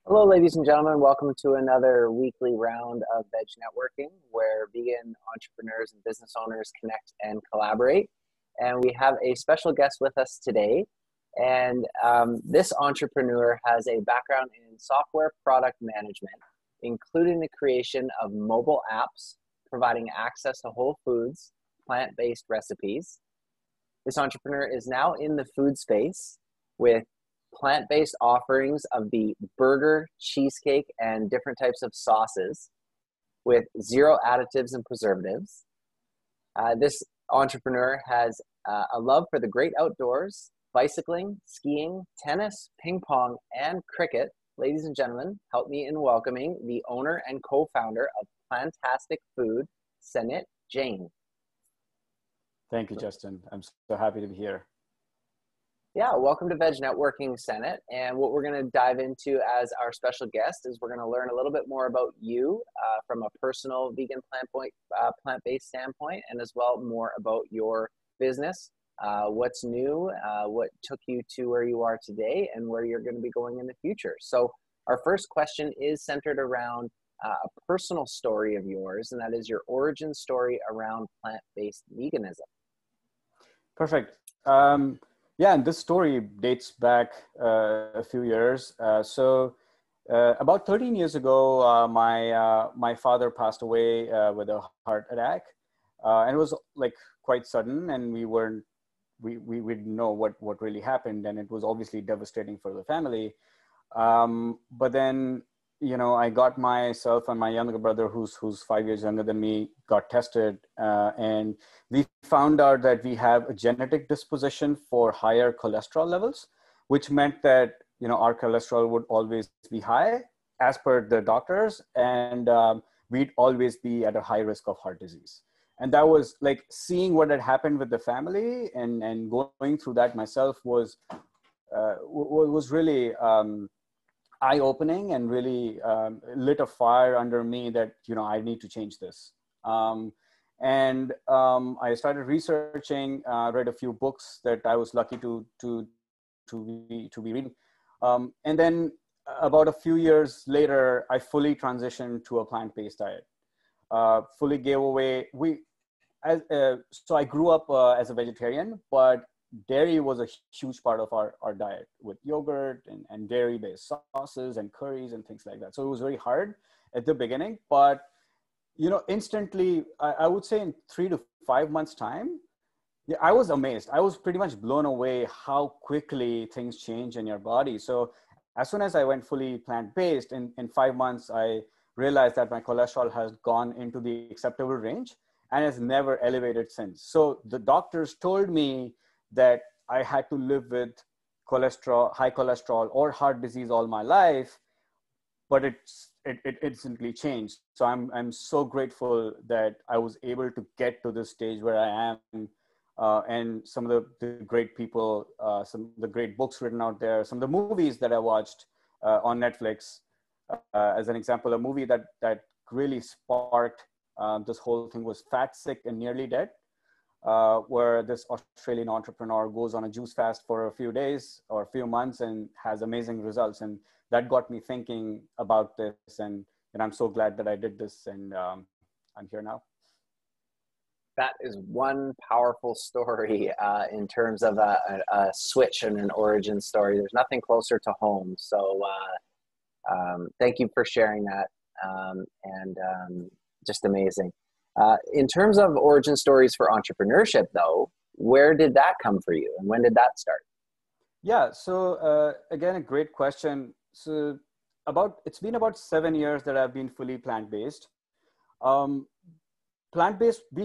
Hello, ladies and gentlemen. Welcome to another weekly round of Veg Networking, where vegan entrepreneurs and business owners connect and collaborate. And we have a special guest with us today. And this entrepreneur has a background in software product management, including the creation of mobile apps, providing access to whole foods, plant-based recipes. This entrepreneur is now in the food space with plant-based offerings of the burger, cheesecake, and different types of sauces with zero additives and preservatives. This entrepreneur has a love for the great outdoors, bicycling, skiing, tennis, ping pong, and cricket. Ladies and gentlemen, help me in welcoming the owner and co-founder of Plantastic Food, Sanit Jain. Thank you, Justin. I'm so happy to be here. Yeah, welcome to Veg Networking, Sanit. And what we're going to dive into as our special guest is we're going to learn a little bit more about you from a personal vegan plant-based standpoint, and as well more about your business, what's new, what took you to where you are today, and where you're going to be going in the future. So our first question is centered around a personal story of yours, and that is your origin story around plant-based veganism. Perfect. Yeah, and this story dates back a few years. About 13 years ago, my father passed away with a heart attack, and it was like quite sudden, and we didn't know what really happened, and it was obviously devastating for the family. But then, I got myself and my younger brother, who's 5 years younger than me, got tested, and we found out that we have a genetic disposition for higher cholesterol levels, which meant that, our cholesterol would always be high as per the doctors, and we'd always be at a high risk of heart disease. And that was like seeing what had happened with the family and going through that myself was really, eye-opening, and really lit a fire under me that I need to change this. I started researching, read a few books that I was lucky to be reading, and then about a few years later, I fully transitioned to a plant-based diet. Fully gave away. So I grew up as a vegetarian, but dairy was a huge part of our diet, with yogurt and dairy-based sauces and curries and things like that. So it was very hard at the beginning, but instantly, I would say in 3 to 5 months time, yeah, I was amazed. I was pretty much blown away how quickly things change in your body. So as soon as I went fully plant-based, in 5 months, I realized that my cholesterol has gone into the acceptable range and has never elevated since. So the doctors told me that I had to live with high cholesterol or heart disease all my life, but it instantly changed. So I'm so grateful that I was able to get to this stage where I am, and some of the great people, some of the great books written out there, some of the movies that I watched on Netflix. As an example, a movie that really sparked this whole thing was Fat, Sick, and Nearly Dead. Where this Australian entrepreneur goes on a juice fast for a few days or a few months and has amazing results. And that got me thinking about this. And I'm so glad that I did this, and I'm here now. That is one powerful story in terms of a switch and an origin story. There's nothing closer to home. So thank you for sharing that. Just amazing. In terms of origin stories for entrepreneurship, though, where did that come for you, and when did that start? Yeah, so again, a great question. So it's been about 7 years that I've been fully plant-based. Being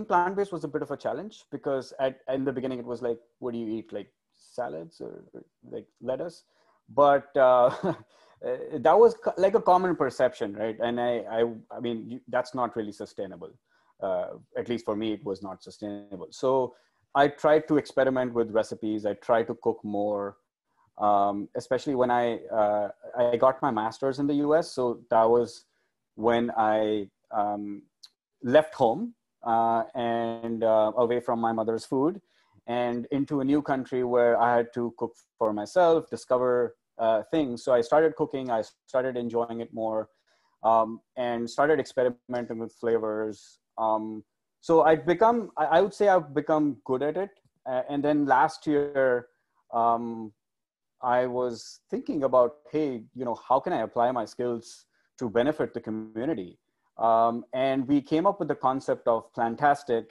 plant-based was a bit of a challenge, because in the beginning it was like, what do you eat, like salads or like lettuce? But that was like a common perception, right? And I mean, that's not really sustainable. At least for me, it was not sustainable. So I tried to experiment with recipes. I tried to cook more, especially when I got my master's in the US. So that was when I left home and away from my mother's food, and into a new country where I had to cook for myself, discover things. So I started cooking, I started enjoying it more, and started experimenting with flavors. So I would say I've become good at it. And then last year, I was thinking about, hey, how can I apply my skills to benefit the community? And we came up with the concept of Plantastic,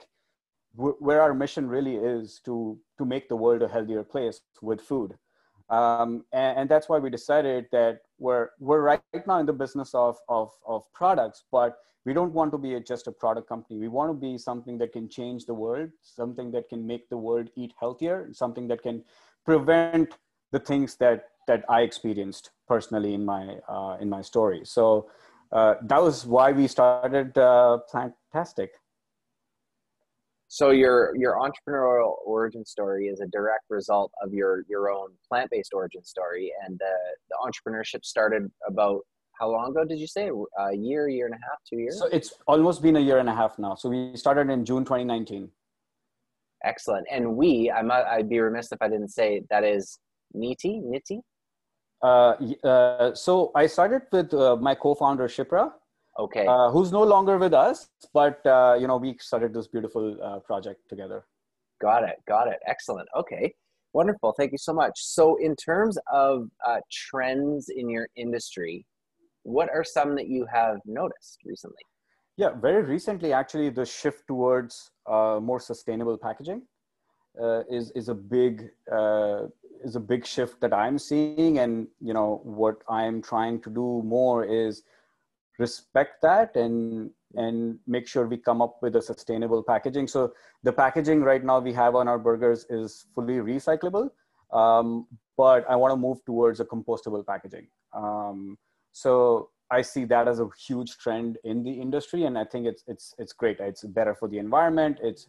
where our mission really is to make the world a healthier place with food. And that's why we decided that we're right now in the business of products, but we don't want to be just a product company. We want to be something that can change the world, something that can make the world eat healthier, something that can prevent the things that I experienced personally in my story. So that was why we started Plantastic. So your entrepreneurial origin story is a direct result of your own plant-based origin story, and the entrepreneurship started about how long ago did you say? A year and a half, 2 years? So it's almost been a year and a half now. So we started in June 2019. Excellent. And I'd be remiss if I didn't say that is Niti. So I started with my co-founder Shipra. Okay. Who's no longer with us, but we started this beautiful project together. Got it. Excellent. Okay. Wonderful. Thank you so much. So in terms of trends in your industry, what are some that you have noticed recently? Yeah, very recently, actually, the shift towards more sustainable packaging is a big shift that I'm seeing, and what I'm trying to do more is respect that and make sure we come up with a sustainable packaging. So the packaging right now we have on our burgers is fully recyclable, but I want to move towards a compostable packaging. So I see that as a huge trend in the industry, and I think it's great. It's better for the environment. It's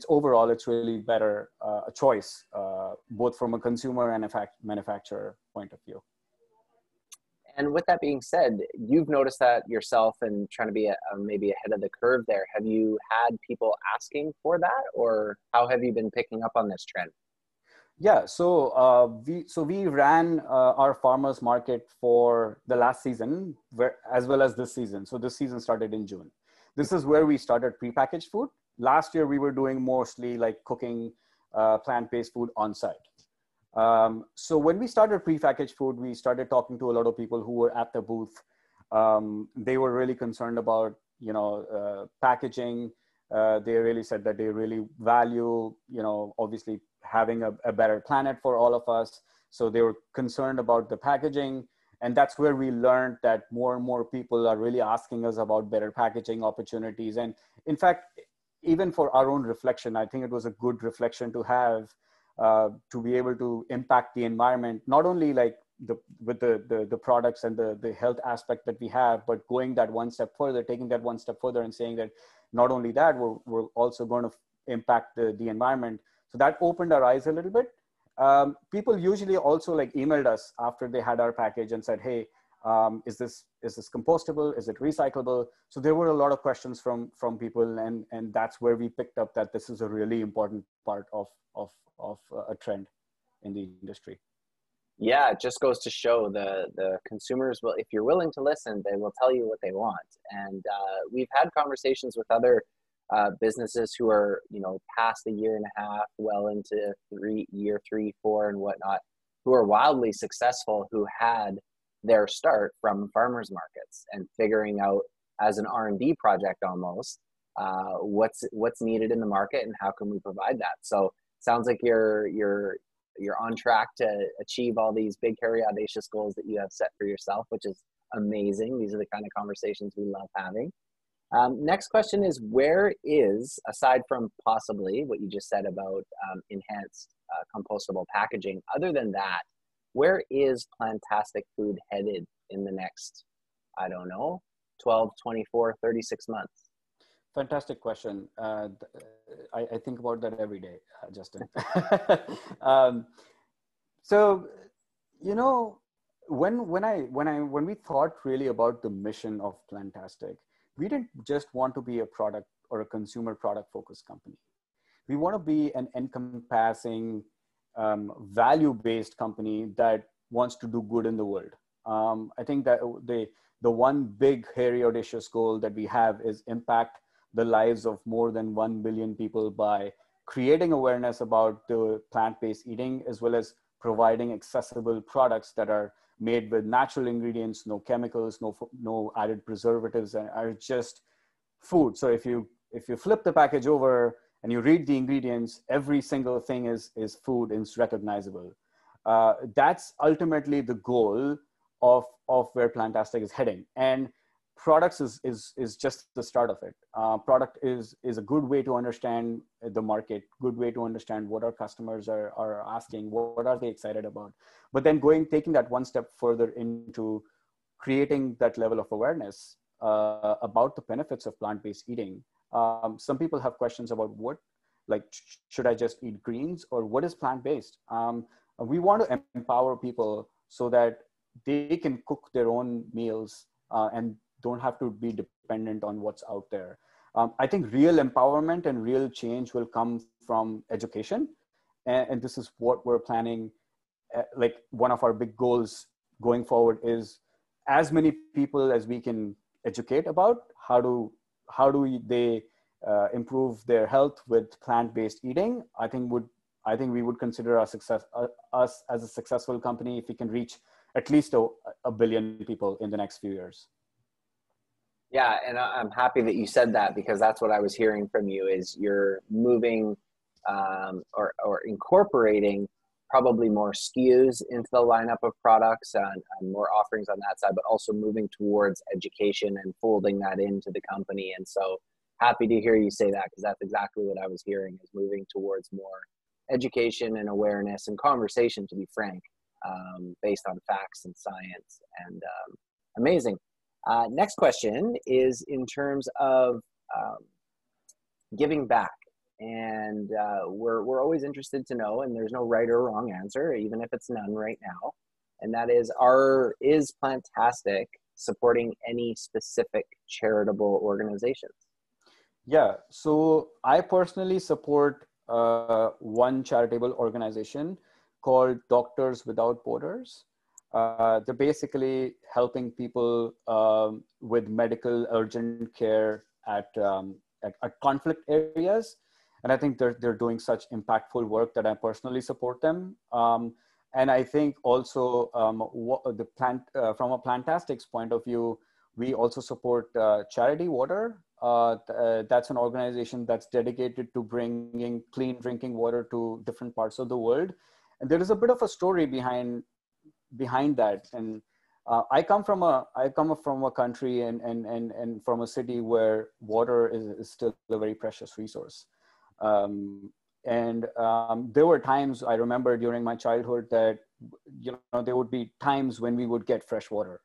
overall, it's really better a choice, both from a consumer and a manufacturer point of view. And with that being said, you've noticed that yourself and trying to be maybe ahead of the curve there. Have you had people asking for that, or how have you been picking up on this trend? Yeah, so we ran our farmers market for the last season, as well as this season. So this season started in June. This is where we started prepackaged food. Last year we were doing mostly like cooking plant-based food on site. So when we started prepackaged food, we started talking to a lot of people who were at the booth. They were really concerned about packaging. They really said that they really value obviously having a better planet for all of us. So they were concerned about the packaging. And that's where we learned that more and more people are really asking us about better packaging opportunities. And in fact, even for our own reflection, I think it was a good reflection to have, to be able to impact the environment, not only like with the products and the health aspect that we have, but going that one step further, taking that one step further and saying that not only that, we're also going to impact the environment. So that opened our eyes a little bit. People usually also like emailed us after they had our package and said, hey, is this compostable? Is it recyclable? So there were a lot of questions from people, and that's where we picked up that this is a really important part of a trend in the industry. Yeah, it just goes to show the consumers will, if you're willing to listen, they will tell you what they want. And we've had conversations with other businesses who are, past a year and a half, well into year 3, 4 and whatnot, who are wildly successful, who had their start from farmers markets and figuring out as an R&D project almost, what's needed in the market and how can we provide that. So sounds like you're on track to achieve all these big, hairy, audacious goals that you have set for yourself, which is amazing. These are the kind of conversations we love having. Next question is, where is, aside from possibly what you just said about enhanced compostable packaging, other than that, where is Plantastic Food headed in the next, 12, 24, 36 months? Fantastic question. I think about that every day, Justin. So, when we thought really about the mission of Plantastic, we didn't just want to be a product or a consumer product focused company. We want to be an encompassing value-based company that wants to do good in the world. I think that the one big, hairy, audacious goal that we have is impact the lives of more than 1 billion people by creating awareness about the plant-based eating, as well as providing accessible products that are made with natural ingredients, no chemicals, no added preservatives, and are just food. So if you flip the package over and you read the ingredients, every single thing is food and it's recognizable. That's ultimately the goal of where Plantastic is heading. And products is just the start of it. Product is a good way to understand the market, good way to understand what our customers are asking, what are they excited about. But then taking that one step further into creating that level of awareness about the benefits of plant-based eating. Some people have questions about should I just eat greens, or what is plant-based? We want to empower people so that they can cook their own meals and don't have to be dependent on what's out there. I think real empowerment and real change will come from education. And this is what we're planning. Like one of our big goals going forward is as many people as we can educate about how do they improve their health with plant-based eating. I think we would consider us as a successful company if we can reach at least a billion people in the next few years. Yeah, and I'm happy that you said that, because that's what I was hearing from you, is you're moving or incorporating probably more SKUs into the lineup of products and more offerings on that side, but also moving towards education and folding that into the company. And so happy to hear you say that, because that's exactly what I was hearing, is moving towards more education and awareness and conversation, to be frank, based on facts and science. And amazing. Next question is in terms of giving back. And we're always interested to know, and there's no right or wrong answer, even if it's none right now. And that is Plantastic supporting any specific charitable organizations? Yeah, so I personally support one charitable organization called Doctors Without Borders. They're basically helping people with medical urgent care at conflict areas. And I think they're doing such impactful work that I personally support them. And I think also from a Plantastic's point of view, we also support Charity Water. That's an organization that's dedicated to bringing clean drinking water to different parts of the world. And there is a bit of a story behind that. And I come from a country and from a city where water is still a very precious resource. There were times I remember during my childhood that, there would be times when we would get fresh water,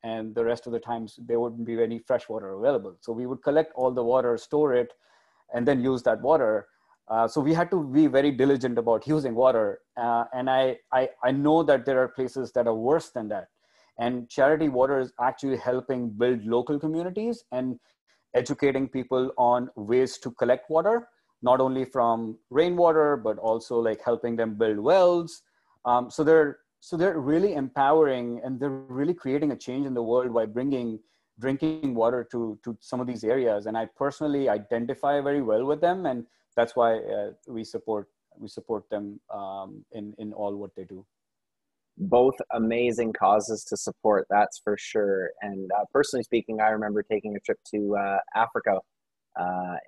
and the rest of the times there wouldn't be any fresh water available. So we would collect all the water, store it, and then use that water. So we had to be very diligent about using water. And I know that there are places that are worse than that. And Charity Water is actually helping build local communities and educating people on ways to collect water, not only from rainwater, but also like helping them build wells. So they're really empowering, and they're really creating a change in the world by bringing drinking water to some of these areas. And I personally identify very well with them, and that's why we support them in all what they do. Both amazing causes to support, that's for sure. And personally speaking, I remember taking a trip to Africa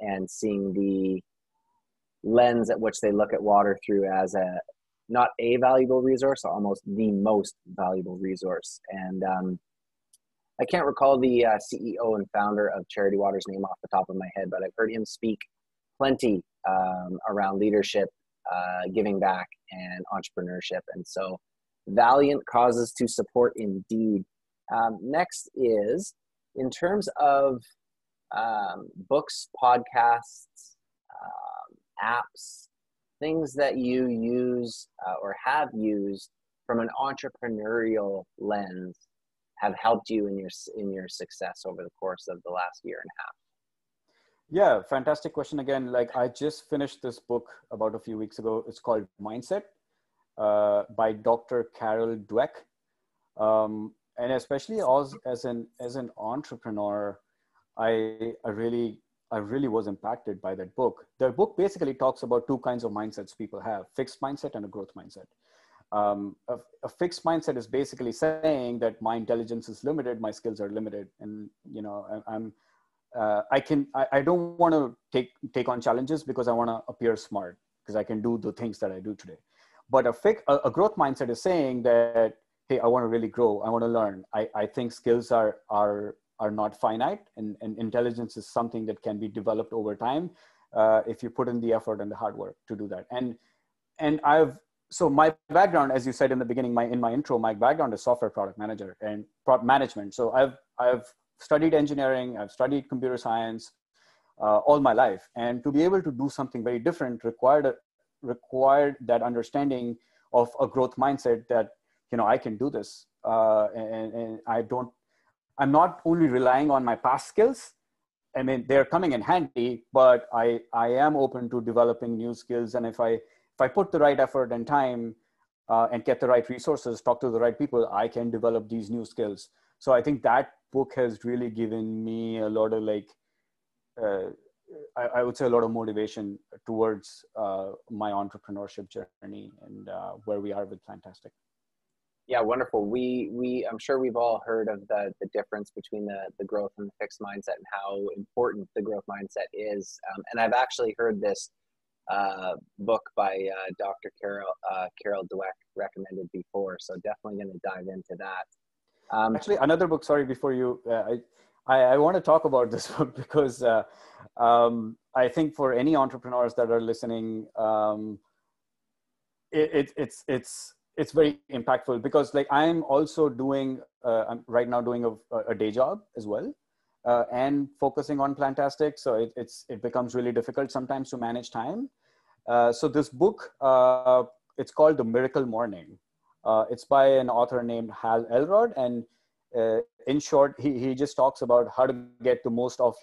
and seeing the lens at which they look at water through as not a valuable resource, almost the most valuable resource. And I can't recall the CEO and founder of Charity Water's name off the top of my head, but I've heard him speak plenty around leadership, giving back, and entrepreneurship. And so valiant causes to support indeed. Next is, in terms of books, podcasts, apps, things that you use or have used from an entrepreneurial lens have helped you in your success over the course of the last year and a half? Yeah, fantastic question again. Like, I just finished this book about a few weeks ago. It's called Mindset. by Dr. Carol Dweck. And especially as an entrepreneur, I really was impacted by that book. The book basically talks about two kinds of mindsets people have: fixed mindset and a growth mindset. A fixed mindset is basically saying that my intelligence is limited, my skills are limited, and I don't want to take on challenges because I want to appear smart because I can do the things that I do today. But a growth mindset is saying that, hey, I want to really grow, I want to learn. I think skills are not finite, and intelligence is something that can be developed over time if you put in the effort and the hard work to do that. And so my background, as you said in the beginning, in my intro, my background is software product manager and product management. So I've studied engineering, I've studied computer science all my life, and to be able to do something very different required that understanding of a growth mindset that, I can do this, and I'm not only relying on my past skills. I mean, they're coming in handy, but I am open to developing new skills. And if I put the right effort and time and get the right resources, talk to the right people, I can develop these new skills. So I think that book has really given me a lot of I would say a lot of motivation towards my entrepreneurship journey and where we are with Plantastic. Yeah, wonderful. I'm sure we've all heard of the difference between the growth and the fixed mindset and how important the growth mindset is. And I've actually heard this book by Dr. Carol Dweck recommended before, so definitely going to dive into that. Actually, another book. Sorry, before you, I want to talk about this book because I think for any entrepreneurs that are listening, it's very impactful because I'm also I'm right now doing a day job as well. And focusing on Plantastic. So it becomes really difficult sometimes to manage time. So this book, it's called The Miracle Morning. It's by an author named Hal Elrod. And in short, he just talks about how to get the most out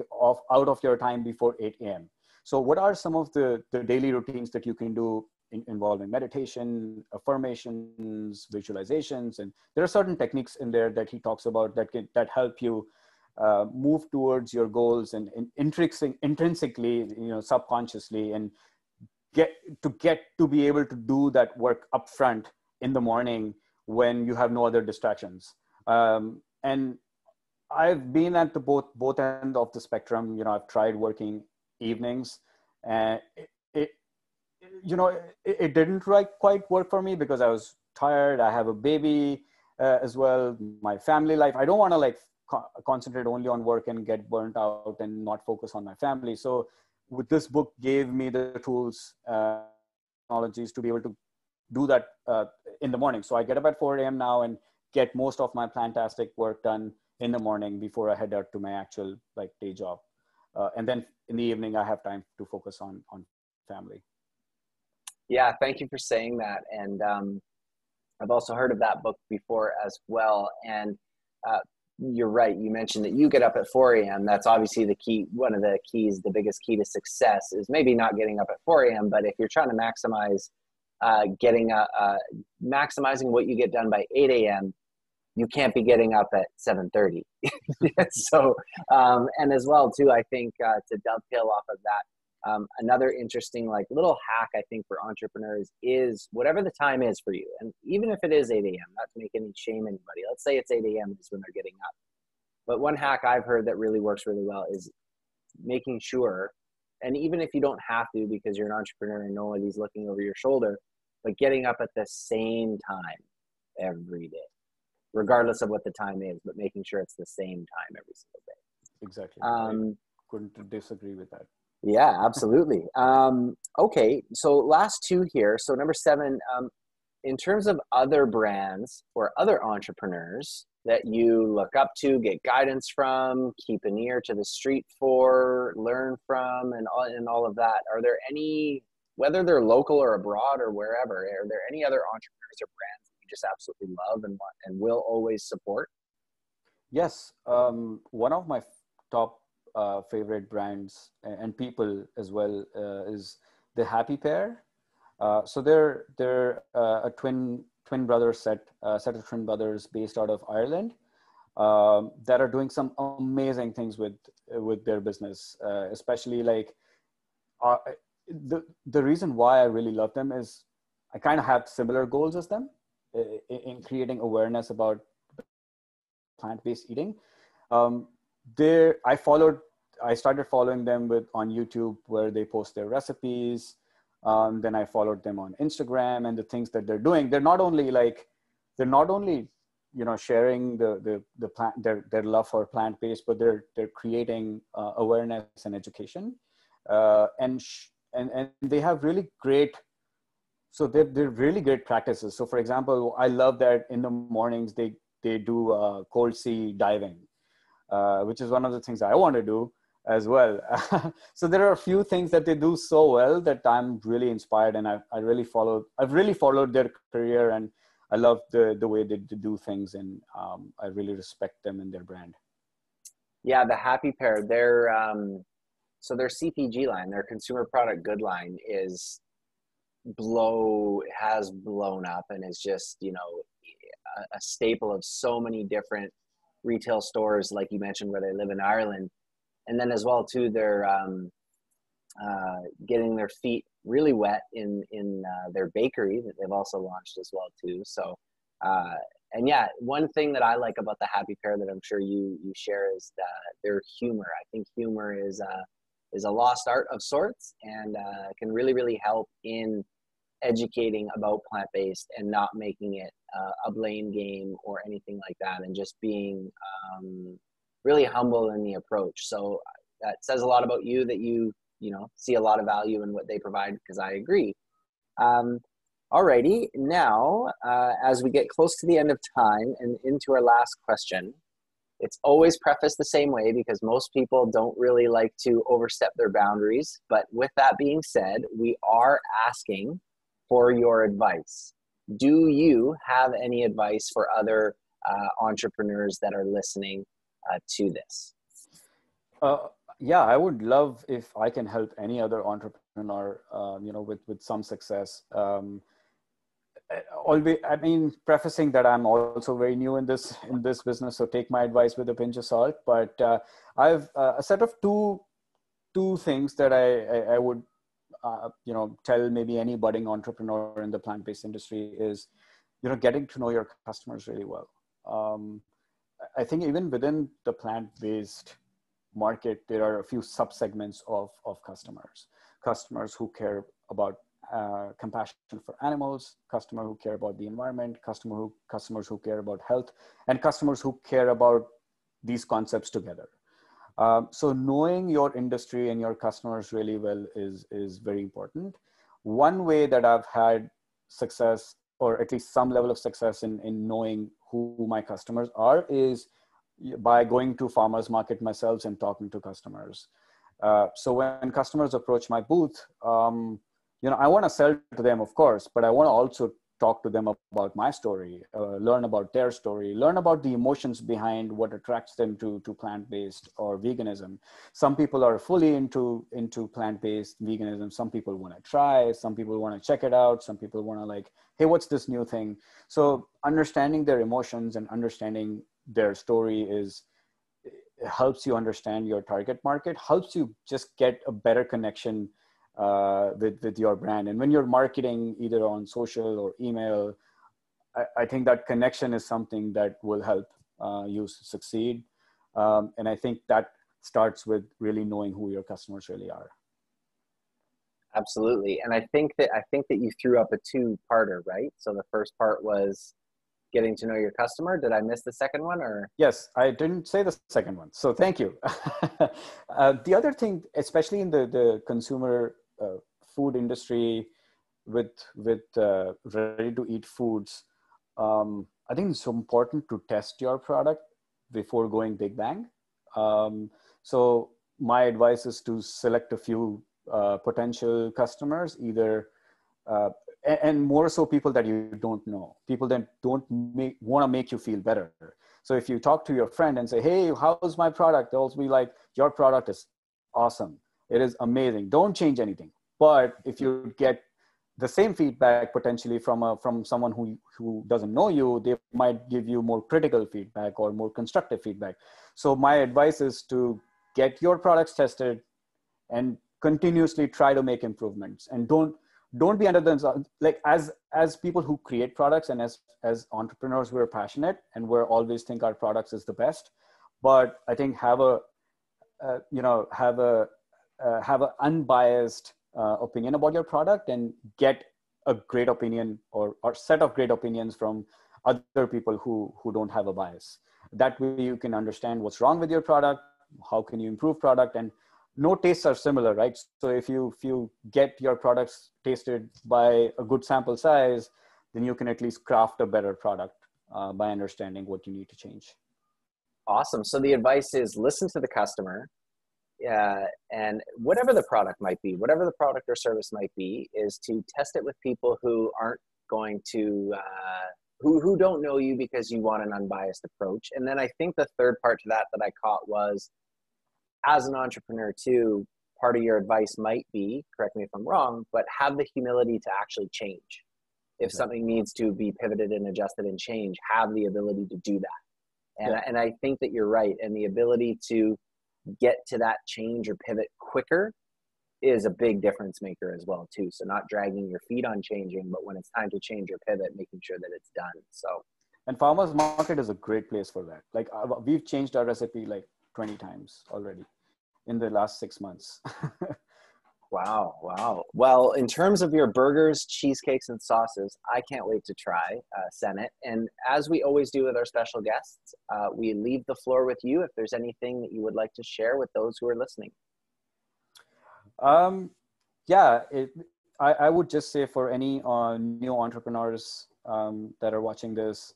of your time before 8 a.m. So what are some of the daily routines that you can do involving meditation, affirmations, visualizations? And there are certain techniques in there that he talks about that help you move towards your goals and intrinsically, subconsciously, and get to be able to do that work upfront in the morning when you have no other distractions. And I've been at the both end of the spectrum. I've tried working evenings, and it didn't quite work for me because I was tired. I have a baby as well, my family life. I don't want to concentrate only on work and get burnt out and not focus on my family. So with this book gave me the tools, technologies to be able to do that in the morning. So I get up at 4 a.m. now and get most of my Plantastic work done in the morning before I head out to my actual day job. And then in the evening, I have time to focus on family. Yeah, thank you for saying that. And I've also heard of that book before as well. And you're right. You mentioned that you get up at 4 a.m. That's obviously the key. One of the keys, the biggest key to success is maybe not getting up at 4 a.m. But if you're trying to maximize maximizing what you get done by 8 a.m., you can't be getting up at 7:30. So, and as well too, I think to dovetail off of that, another interesting little hack I think for entrepreneurs is whatever the time is for you, and even if it is 8 a.m., not to make any shame anybody. Let's say it's 8 a.m. is when they're getting up. But one hack I've heard that really works really well is making sure, and even if you don't have to because you're an entrepreneur and nobody's looking over your shoulder, but getting up at the same time every day, regardless of what the time is, but making sure it's the same time every single day. Exactly. I couldn't disagree with that. Yeah, absolutely. Okay, so last two here. So number 7, in terms of other brands or other entrepreneurs that you look up to, get guidance from, keep an ear to the street for, learn from, and all of that, are there any, whether they're local or abroad or wherever, are there any other entrepreneurs or brands that you just absolutely love and want and will always support? Yes. One of my top favorite brands and people as well is the Happy Pair. So they're a twin brothers set of twin brothers based out of Ireland, that are doing some amazing things with their business, especially like uh, the reason why I really love them is I kind of have similar goals as them in creating awareness about plant-based eating. Um, I started following them on YouTube where they post their recipes. Then I followed them on Instagram and the things that they're doing. They're not only sharing the plant, their love for plant-based, but they're creating awareness and education, and they have really great. So they're really great practices. So for example, I love that in the mornings they do cold sea diving, which is one of the things I want to do as well. So there are a few things that they do so well that I'm really inspired, and I've really followed their career, and I love the way they do things, and I really respect them and their brand. Yeah, the Happy Pair, so their CPG line, their consumer product good line has blown up and is just, a staple of so many different retail stores, like you mentioned, where they live in Ireland. And then as well too, they're getting their feet really wet in their bakery that they've also launched as well too. So and yeah, one thing that I like about the Happy Pair that I'm sure you share is their humor. I think humor is a lost art of sorts, and can really help in educating about plant-based and not making it a blame game or anything like that, and just being really humble in the approach. So that says a lot about you, that you see a lot of value in what they provide, because I agree. Alrighty, now as we get close to the end of time and into our last question, it's always prefaced the same way because most people don't really like to overstep their boundaries. But with that being said, we are asking for your advice. Do you have any advice for other entrepreneurs that are listening to this? Yeah, I would love if I can help any other entrepreneur, with some success. Prefacing that I'm also very new in this business, so take my advice with a pinch of salt. But I've a set of two things that I would tell maybe any budding entrepreneur in the plant-based industry is, getting to know your customers really well. I think even within the plant-based market, there are a few subsegments of customers who care about compassion for animals, customers who care about the environment, customers who care about health, and customers who care about these concepts together. So knowing your industry and your customers really well is very important. One way that I've had success, or at least some level of success in knowing who my customers are, is by going to farmers market myself and talking to customers. So when customers approach my booth, I want to sell to them, of course, but I want to also talk to them about my story, learn about their story, learn about the emotions behind what attracts them to plant-based or veganism. Some people are fully into plant-based veganism. Some people want to try, some people want to check it out. Some people want to hey, what's this new thing? So understanding their emotions and understanding their story helps you understand your target market, helps you just get a better connection with your brand. And when you're marketing either on social or email, I think that connection is something that will help you succeed. And I think that starts with really knowing who your customers really are. Absolutely. And I think that you threw up a two-parter, right? So the first part was getting to know your customer. Did I miss the second one, or? Yes, I didn't say the second one. So thank you. The other thing, especially in the consumer food industry with ready to eat foods, I think it's so important to test your product before going big bang. So my advice is to select a few potential customers, either and more so people that you don't know, people that don't want to make you feel better. So if you talk to your friend and say, hey, how's my product? They'll be like, your product is awesome. It is amazing. Don't change anything. But if you get the same feedback potentially from someone who doesn't know you, they might give you more critical feedback or more constructive feedback. So my advice is to get your products tested and continuously try to make improvements, and don't be under the, like, as people who create products and as entrepreneurs, we're passionate and we're always think our products is the best. But I think have a unbiased opinion about your product, and get a great opinion or set of great opinions from other people who don't have a bias. That way you can understand what's wrong with your product, how can you improve product, and no tastes are similar, right? So if you get your products tasted by a good sample size, then you can at least craft a better product by understanding what you need to change. Awesome. So the advice is listen to the customer, and whatever the product might be, whatever the product or service might be, is to test it with people who aren't going to, who don't know you, because you want an unbiased approach. And then I think the third part to that I caught was, as an entrepreneur too, part of your advice might be, correct me if I'm wrong, but have the humility to actually change. If something needs to be pivoted and adjusted and changed, have the ability to do that. And I think that you're right. And the ability to get to that change or pivot quicker is a big difference maker as well too. So not dragging your feet on changing, but when it's time to change or pivot, making sure that it's done. So, and farmers market is a great place for that. Like we've changed our recipe like 20 times already in the last 6 months. Wow. Well, in terms of your burgers, cheesecakes, and sauces, I can't wait to try, Sanit. And as we always do with our special guests, we leave the floor with you if there's anything that you would like to share with those who are listening. I would just say for any new entrepreneurs that are watching this,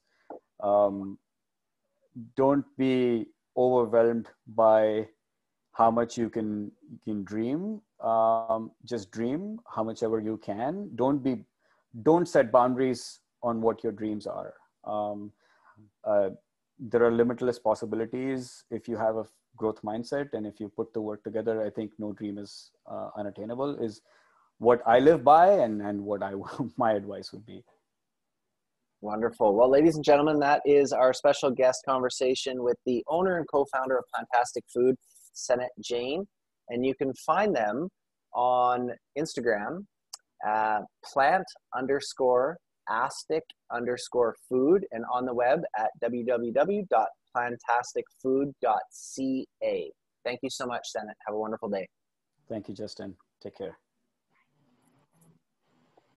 don't be overwhelmed by how much you can dream. Just dream how much ever you can. Don't set boundaries on what your dreams are. There are limitless possibilities if you have a growth mindset, and if you put the work together. I think no dream is unattainable, is what I live by, and what my advice would be. Wonderful. Well, ladies and gentlemen, that is our special guest conversation with the owner and co-founder of Plantastic Food, Sanit Jain. And you can find them on Instagram, plant_astic_food, and on the web at www.plantasticfood.ca. Thank you so much, Sanit. Have a wonderful day. Thank you, Justin. Take care.